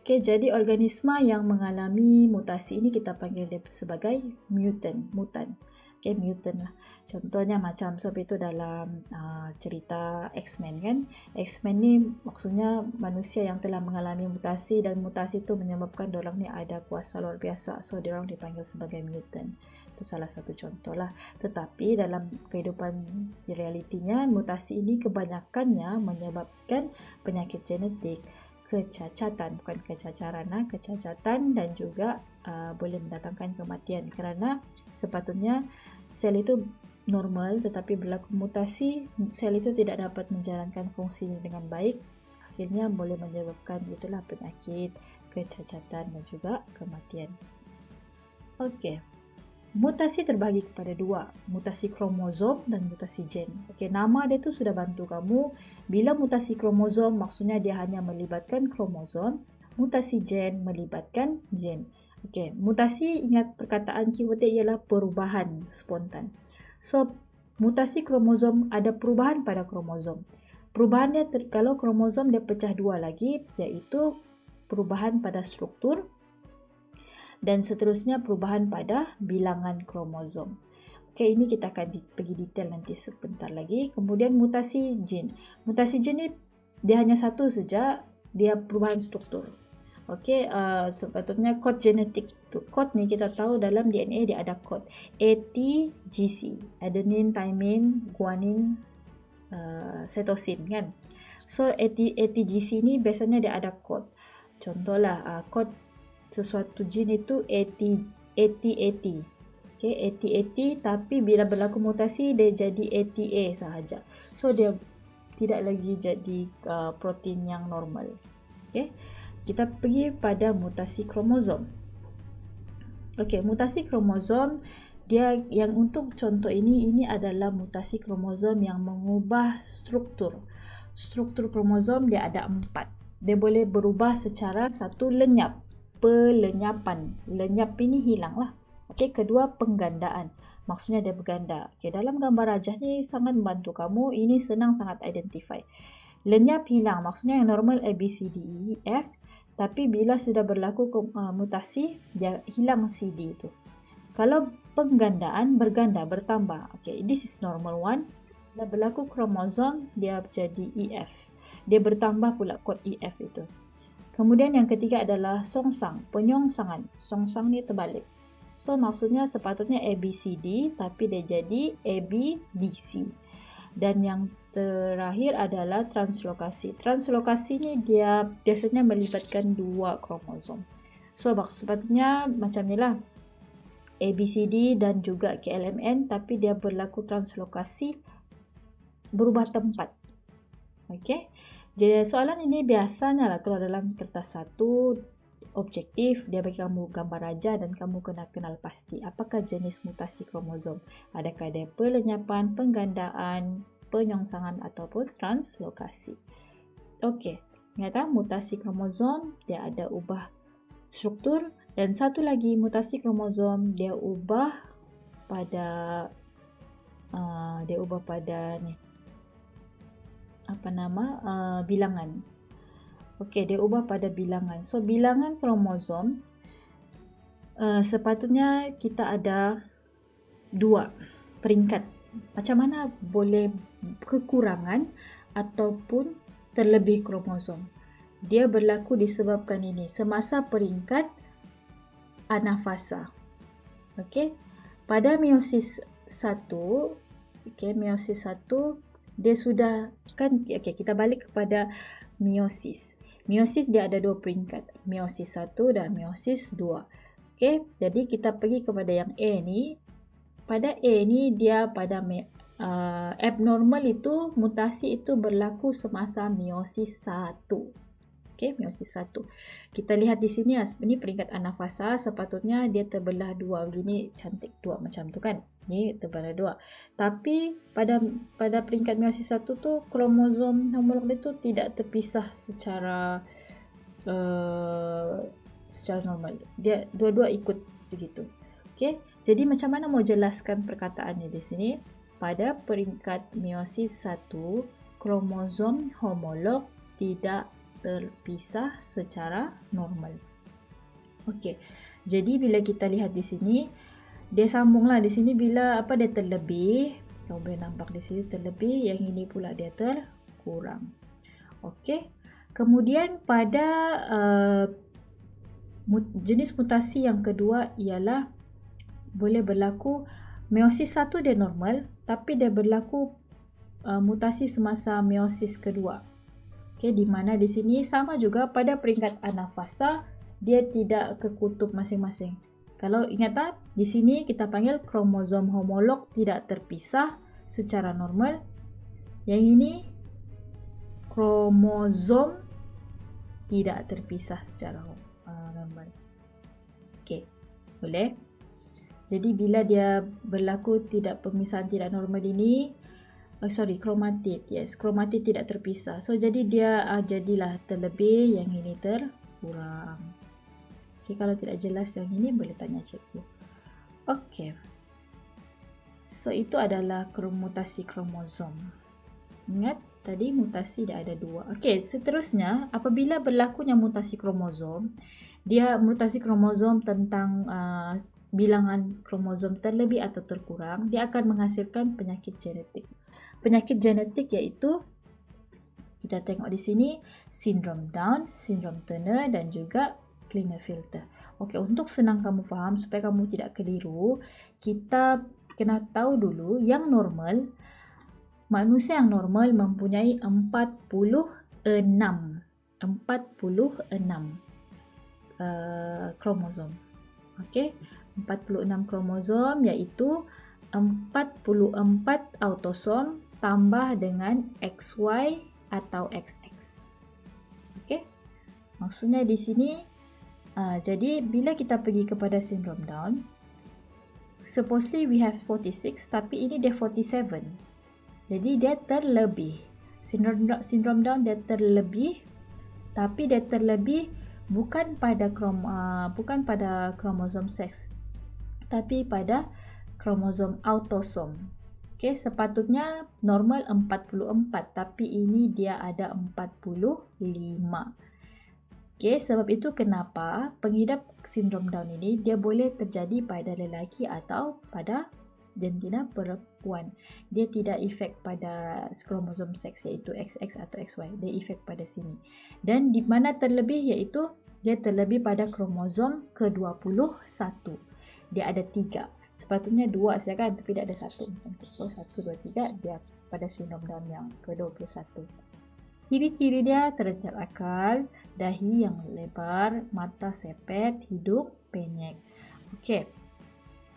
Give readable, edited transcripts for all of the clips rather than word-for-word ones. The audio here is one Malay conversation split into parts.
Okey, jadi organisma yang mengalami mutasi ini kita panggil dia sebagai mutan. Okey, mutant lah. Contohnya macam sebab itu dalam cerita X-Men kan. X-Men ni maksudnya manusia yang telah mengalami mutasi dan mutasi itu menyebabkan diorang ni ada kuasa luar biasa. So, diorang dipanggil sebagai mutant. Itu salah satu contoh lah. Tetapi dalam kehidupan realitinya, mutasi ini kebanyakannya menyebabkan penyakit genetik, kecacatan, bukan kecacaran, kecacatan dan juga boleh mendatangkan kematian kerana sepatutnya sel itu normal tetapi berlaku mutasi, sel itu tidak dapat menjalankan fungsinya dengan baik, akhirnya boleh menyebabkan itulah penyakit, kecacatan dan juga kematian. Okey. Mutasi terbahagi kepada dua, mutasi kromosom dan mutasi gen. Okey, nama dia tu sudah bantu kamu. Bila mutasi kromosom maksudnya dia hanya melibatkan kromosom, mutasi gen melibatkan gen. Okey, mutasi, ingat perkataan keyword dia ialah perubahan spontan. So, mutasi kromosom ada perubahan pada kromosom. Perubahan dia kalau kromosom dia pecah dua lagi, iaitu perubahan pada struktur dan seterusnya perubahan pada bilangan kromosom. Okey, ini kita akan pergi detail nanti sebentar lagi. Kemudian mutasi gen. Mutasi gen ni dia hanya satu saja, dia perubahan struktur. Okey, sepatutnya kod genetik tu. Kod ni kita tahu dalam DNA dia ada kod ATGC, adenine, thymine, guanine, cytosine kan. So ATGC ni biasanya dia ada kod. Contohlah kod sesuatu gen itu AT. Okey, AT tapi bila berlaku mutasi dia jadi ATA sahaja. So dia tidak lagi jadi protein yang normal. Okey. Kita pergi pada mutasi kromosom. Okey, mutasi kromosom dia yang untuk contoh ini adalah mutasi kromosom yang mengubah struktur. Struktur kromosom dia ada 4. Dia boleh berubah secara satu lenyap. Pelenyapan. Lenyap ini hilanglah. Okey, kedua penggandaan. Maksudnya dia berganda. Okey, dalam gambar rajah ni sangat membantu kamu. Ini senang sangat identify. Lenyap hilang. Maksudnya yang normal A, B, C, D, E, F. Tapi bila sudah berlaku mutasi, dia hilang C, D itu. Kalau penggandaan, berganda, bertambah. Okey, this is normal one. Bila berlaku kromosom, dia jadi EF. Dia bertambah pula kod EF itu. Kemudian yang ketiga adalah songsang, penyongsangan. Songsang ni terbalik. So maksudnya sepatutnya ABCD tapi dia jadi ABDC. Dan yang terakhir adalah translokasi. Translokasi ni dia biasanya melibatkan dua kromosom. So sepatutnya macam ni lah. ABCD dan juga KLMN tapi dia berlaku translokasi berubah tempat. Okey. Jadi soalan ini biasanya lah kalau dalam kertas satu objektif dia bagi kamu gambar raja dan kamu kena kenal pasti apakah jenis mutasi kromosom. Adakah dia pelenyapan, penggandaan, penyongsangan ataupun translokasi. Okey, ingat mutasi kromosom dia ada ubah struktur dan satu lagi mutasi kromosom dia ubah pada ni bilangan. Okey, dia ubah pada bilangan. So bilangan kromosom sepatutnya kita ada 2 peringkat. Macam mana boleh kekurangan ataupun terlebih kromosom? Dia berlaku disebabkan ini semasa peringkat anafasa. Okey, pada meiosis 1, meiosis 1 dia sudah kan kita balik kepada meiosis. Meiosis dia ada 2 peringkat, meiosis 1 dan meiosis 2. Okey, jadi kita pergi kepada yang A ni. Pada A ni dia pada abnormal itu mutasi itu berlaku semasa meiosis 1. Okey, meiosis 1. Kita lihat di sini ini peringkat anafasa, sepatutnya dia terbelah 2 begini, cantik 2 macam tu kan. Ni terbelah 2. Tapi pada peringkat meiosis 1 tu kromosom homolog itu tidak terpisah secara normal. Dia dua-dua ikut begitu. Okey. Jadi macam mana mau jelaskan perkataannya di sini? Pada peringkat meiosis 1 kromosom homolog tidak terpisah secara normal. Okey. Jadi bila kita lihat di sini, dia sambunglah di sini bila dia terlebih, kamu boleh nampak di sini terlebih, yang ini pula dia terkurang. Okey. Kemudian pada jenis mutasi yang kedua ialah boleh berlaku meiosis 1 dia normal, tapi dia berlaku mutasi semasa meiosis kedua. Okey, di mana di sini sama juga pada peringkat anafasa dia tidak ke kutub masing-masing. Kalau ingat tak, di sini kita panggil kromosom homolog tidak terpisah secara normal. Yang ini kromosom tidak terpisah secara normal. Okey, boleh? Jadi bila dia berlaku pemisahan tidak normal ini, kromatid. Yes, kromatid tidak terpisah. So jadi dia jadilah terlebih, yang ini terkurang. Okey, kalau tidak jelas yang ini boleh tanya cikgu. Okey. So itu adalah mutasi kromosom. Ingat tadi mutasi dia ada 2. Okey, seterusnya apabila berlakunya mutasi kromosom, dia mutasi kromosom tentang bilangan kromosom terlebih atau terkurang, dia akan menghasilkan penyakit genetik. Penyakit genetik iaitu kita tengok di sini sindrom Down, sindrom Turner dan juga Klinefelter. Okey, untuk senang kamu faham supaya kamu tidak keliru, kita kena tahu dulu yang normal, manusia yang normal mempunyai 46 kromosom. Okey, 46 kromosom iaitu 44 autosom tambah dengan XY atau XX. Okey. Maksudnya di sini jadi bila kita pergi kepada sindrom Down, supposedly we have 46 tapi ini dia 47. Jadi dia terlebih. Sindrom Down dia terlebih, tapi dia terlebih bukan pada kromosom seks, tapi pada kromosom autosom. Okey, sepatutnya normal 44, tapi ini dia ada 45. Okey, sebab itu kenapa pengidap sindrom Down ini dia boleh terjadi pada lelaki atau pada jantina perempuan. Dia tidak efek pada kromosom seks iaitu XX atau XY. Dia efek pada sini. Dan di mana terlebih iaitu dia terlebih pada kromosom ke-21. Dia ada 3. Sepatutnya 2 saja kan, tapi dia ada 1. So 1, 2, 3 dia pada sindrom Down yang ke-21. Ciri-ciri dia terencat akal, dahi yang lebar, mata sepet, hidung penyek. Okey.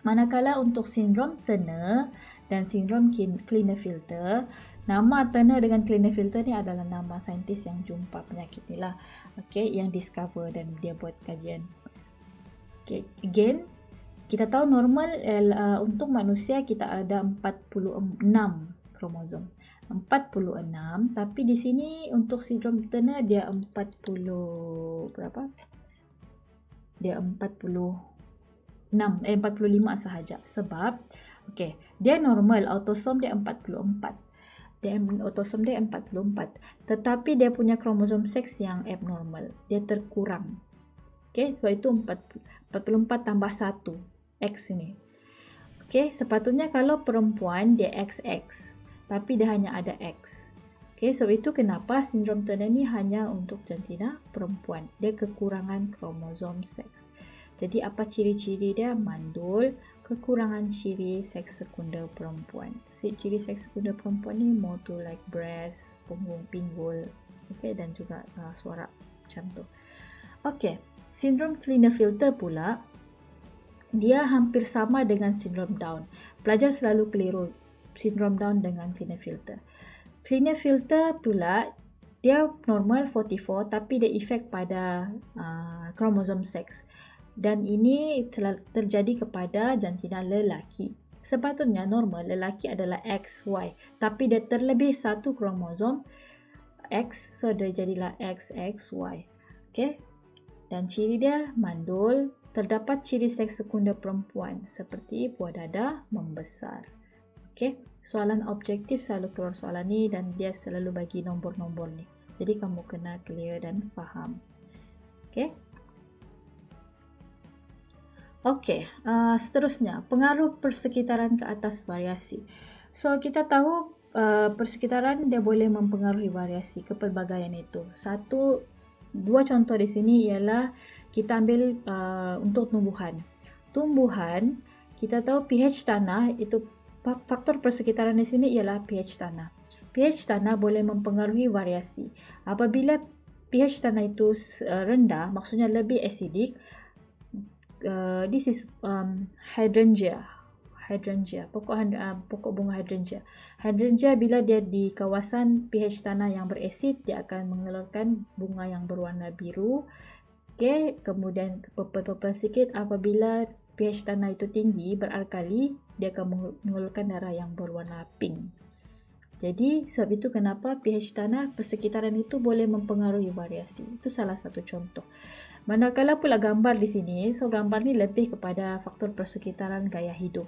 Manakala untuk sindrom Turner dan sindrom Klinefelter, nama Turner dengan Klinefelter ni adalah nama saintis yang jumpa penyakit ni lah. Okey, yang discover dan dia buat kajian. Okey, again, kita tahu normal untuk manusia kita ada 46 kromosom. 46, tapi di sini untuk sindrom Turner dia 45 sahaja. Sebab okey, dia normal, autosom dia 44. Autosom dia 44, tetapi dia punya kromosom seks yang abnormal. Dia terkurang. Okey, sebab itu 44 tambah 1 X ini. Okey, sepatutnya kalau perempuan dia XX. Tapi dia hanya ada X. Okey, sebab itu kenapa sindrom Turner ni hanya untuk jantina perempuan. Dia kekurangan kromosom seks. Jadi apa ciri-ciri dia? Mandul, kekurangan ciri seks sekunder perempuan. Ciri seks sekunder perempuan ni more to like breast, punggung, pinggul, okey, dan juga suara macam tu. Okey, sindrom Klinefelter pula dia hampir sama dengan sindrom Down. Pelajar selalu keliru sindrom Down dengan Klinefelter. Klinefelter pula dia normal 44 tapi dia efek pada kromosom seks. Dan ini terjadi kepada jantina lelaki. Sepatutnya normal lelaki adalah XY, tapi dia terlebih satu kromosom X, so dia jadilah XXY. Okey. Dan ciri dia mandul, terdapat ciri seks sekunder perempuan seperti buah dada membesar. Okey, soalan objektif selalu keluar soalan ni dan dia selalu bagi nombor-nombor ni. Jadi kamu kena clear dan faham. Okey. Okey, seterusnya pengaruh persekitaran ke atas variasi. So kita tahu persekitaran dia boleh mempengaruhi variasi kepelbagaian itu. Dua contoh di sini ialah kita ambil untuk tumbuhan. Tumbuhan, kita tahu pH tanah itu faktor persekitaran di sini ialah pH tanah. pH tanah boleh mempengaruhi variasi. Apabila pH tanah itu rendah, maksudnya lebih acidic, this is hydrangea, pokok bunga hydrangea. Hydrangea bila dia di kawasan pH tanah yang berasid, dia akan mengeluarkan bunga yang berwarna biru. Okey, kemudian purple sikit. Apabila pH tanah itu tinggi, beralkali, dia akan mengeluarkan darah yang berwarna pink. Jadi sebab itu kenapa pH tanah persekitaran itu boleh mempengaruhi variasi. Itu salah satu contoh. Manakala pula gambar di sini, so gambar ni lebih kepada faktor persekitaran gaya hidup.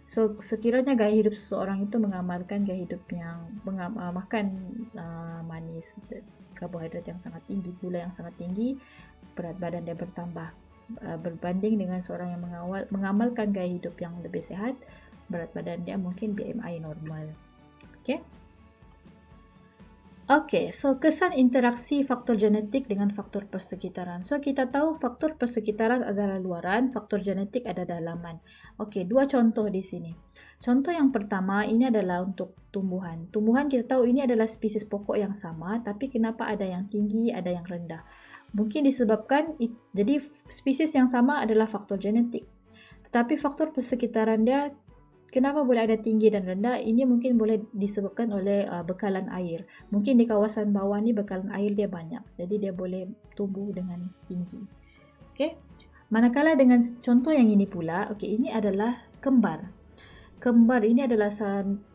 So sekiranya gaya hidup seseorang itu mengamalkan gaya hidup yang makan manis, karbohidrat yang sangat tinggi, gula yang sangat tinggi, berat badan dia bertambah. Berbanding dengan seorang yang mengamalkan gaya hidup yang lebih sehat, berat badan dia mungkin BMI normal. Okey. Okey, so kesan interaksi faktor genetik dengan faktor persekitaran. So kita tahu faktor persekitaran adalah luaran, faktor genetik ada dalaman. Okey, dua contoh di sini. Contoh yang pertama ini adalah untuk tumbuhan. Tumbuhan kita tahu ini adalah spesies pokok yang sama, tapi kenapa ada yang tinggi, ada yang rendah? Mungkin disebabkan jadi spesies yang sama adalah faktor genetik. Tetapi faktor persekitaran dia kenapa boleh ada tinggi dan rendah? Ini mungkin boleh disebabkan oleh bekalan air. Mungkin di kawasan bawah ni bekalan air dia banyak. Jadi dia boleh tumbuh dengan tinggi. Okey. Manakala dengan contoh yang ini pula, okey, ini adalah kembar. Kembar ini adalah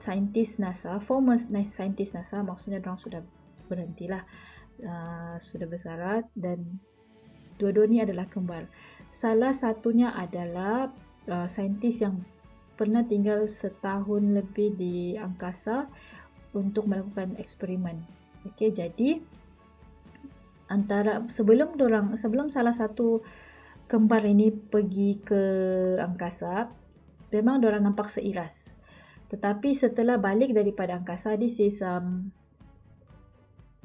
saintis NASA, former saintis NASA, maksudnya orang sudah berhentilah, sudah bersarat, dan dua-dua ni adalah kembar. Salah satunya adalah saintis yang pernah tinggal setahun lebih di angkasa untuk melakukan eksperimen. Okey, jadi sebelum salah satu kembar ini pergi ke angkasa, memang diorang nampak seiras. Tetapi setelah balik daripada angkasa, this is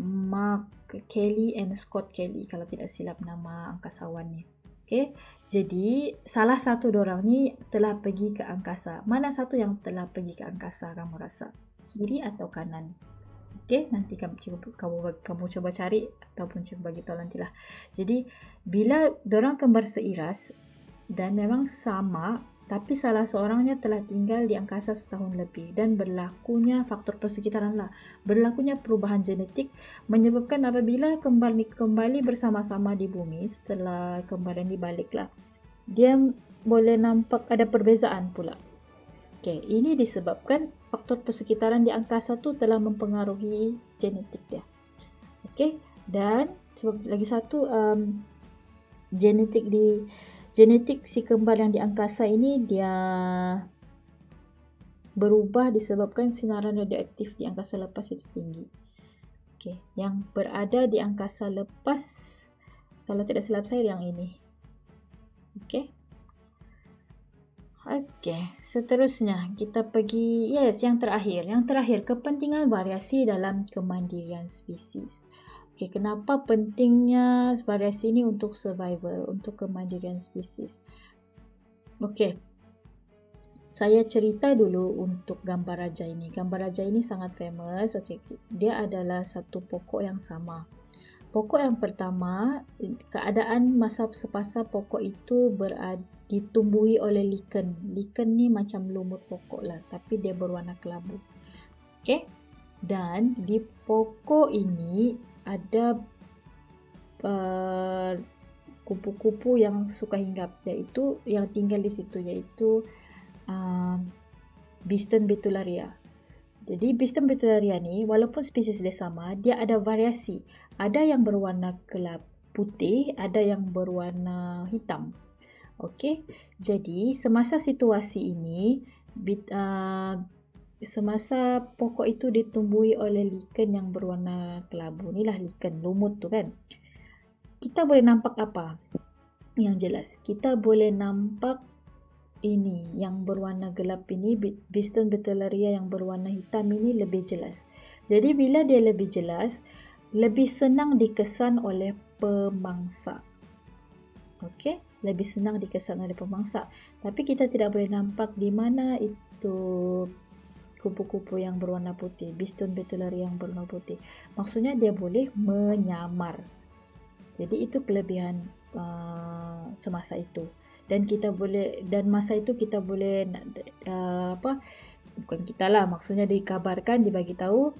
Mark Kelly and Scott Kelly, kalau tidak silap nama angkasawan ni. Okay. Jadi salah satu dorang ni telah pergi ke angkasa. Mana satu yang telah pergi ke angkasa kamu rasa? Kiri atau kanan? Okay, nanti kamu coba cari ataupun cuba bagi tahu nantilah. Jadi bila dorang kembar seiras dan memang sama, tapi salah seorangnya telah tinggal di angkasa setahun lebih dan berlakunya faktor persekitaran lah, berlakunya perubahan genetik menyebabkan apabila kembar ni kembali bersama-sama di bumi setelah kembar yang dibaliklah, dia boleh nampak ada perbezaan pula. Okey, ini disebabkan faktor persekitaran di angkasa tu telah mempengaruhi genetik dia. Okey, dan sebab lagi satu genetik si kembar yang di angkasa ini dia berubah disebabkan sinaran radioaktif di angkasa lepas itu tinggi. Okey, yang berada di angkasa lepas, kalau tidak silap saya yang ini. Okey. Okey, seterusnya kita pergi yang terakhir kepentingan variasi dalam kemandirian spesies. Okay, kenapa pentingnya variasi ini untuk survival, untuk kemandirian spesies? Okey, saya cerita dulu untuk gambar raja ini. Gambar raja ini sangat famous. Okey, dia adalah satu pokok yang sama. Pokok yang pertama, keadaan masa sepasa pokok itu ditumbuhi oleh lichen. Lichen ni macam lumut pokok lah, tapi dia berwarna kelabu. Okey, dan di pokok ini ada kupu-kupu yang suka hinggap, iaitu yang tinggal di situ, iaitu Biston betularia. Jadi Biston betularia ni walaupun spesies dia sama, dia ada variasi. Ada yang berwarna gelap putih, ada yang berwarna hitam. Okey, jadi semasa situasi ini semasa pokok itu ditumbuhi oleh lichen yang berwarna kelabu, ni lah lichen lumut tu kan, kita boleh nampak apa yang jelas? Kita boleh nampak ini yang berwarna gelap ini, Biston betullaria yang berwarna hitam ini lebih jelas. Jadi bila dia lebih jelas, lebih senang dikesan oleh pemangsa. Okey, lebih senang dikesan oleh pemangsa. Tapi kita tidak boleh nampak di mana itu kupu-kupu yang berwarna putih, Biston betullaria yang berwarna putih. Maksudnya dia boleh menyamar. Jadi itu kelebihan semasa itu. Dan kita boleh, dan masa itu kita boleh bukan kita lah, maksudnya dikabarkan, dibagi tahu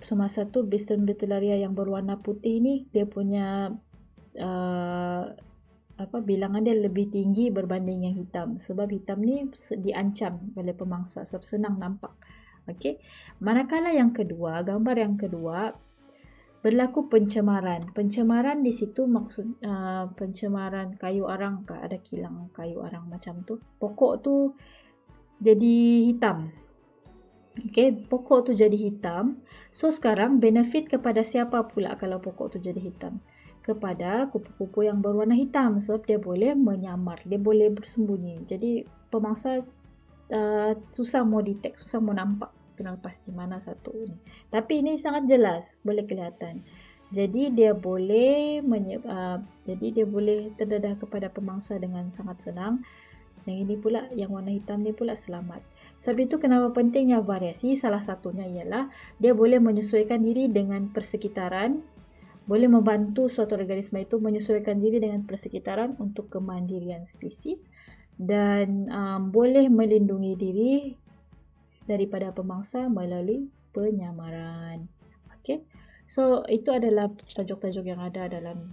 semasa tu Biston betullaria yang berwarna putih ni dia punya bilangan dia lebih tinggi berbanding yang hitam, sebab hitam ni diancam oleh pemangsa sebab senang nampak. Okey, manakala yang kedua, gambar yang kedua, berlaku pencemaran. Pencemaran di situ maksud pencemaran kayu arang, ada kilang kayu arang macam tu. Pokok tu jadi hitam. Okey, pokok tu jadi hitam. So sekarang benefit kepada siapa pula kalau pokok tu jadi hitam? Kepada kupu-kupu yang berwarna hitam, sebab dia boleh menyamar, dia boleh bersembunyi. Jadi pemangsa susah mau detect, susah mau nampak, kenal pasti mana satu ni. Tapi ini sangat jelas, boleh kelihatan. Jadi dia boleh terdedah kepada pemangsa dengan sangat senang. Yang ini pula, yang warna hitam ni pula selamat. Sebab itu kenapa pentingnya variasi? Salah satunya ialah dia boleh menyesuaikan diri dengan persekitaran, boleh membantu suatu organisma itu menyesuaikan diri dengan persekitaran untuk kemandirian spesies, dan boleh melindungi diri daripada pemangsa melalui penyamaran. Okey. So itu adalah tajuk-tajuk yang ada dalam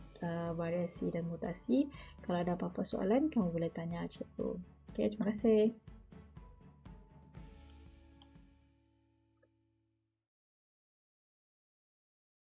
variasi dan mutasi. Kalau ada apa-apa soalan, kamu boleh tanya cikgu. Okey, terima kasih.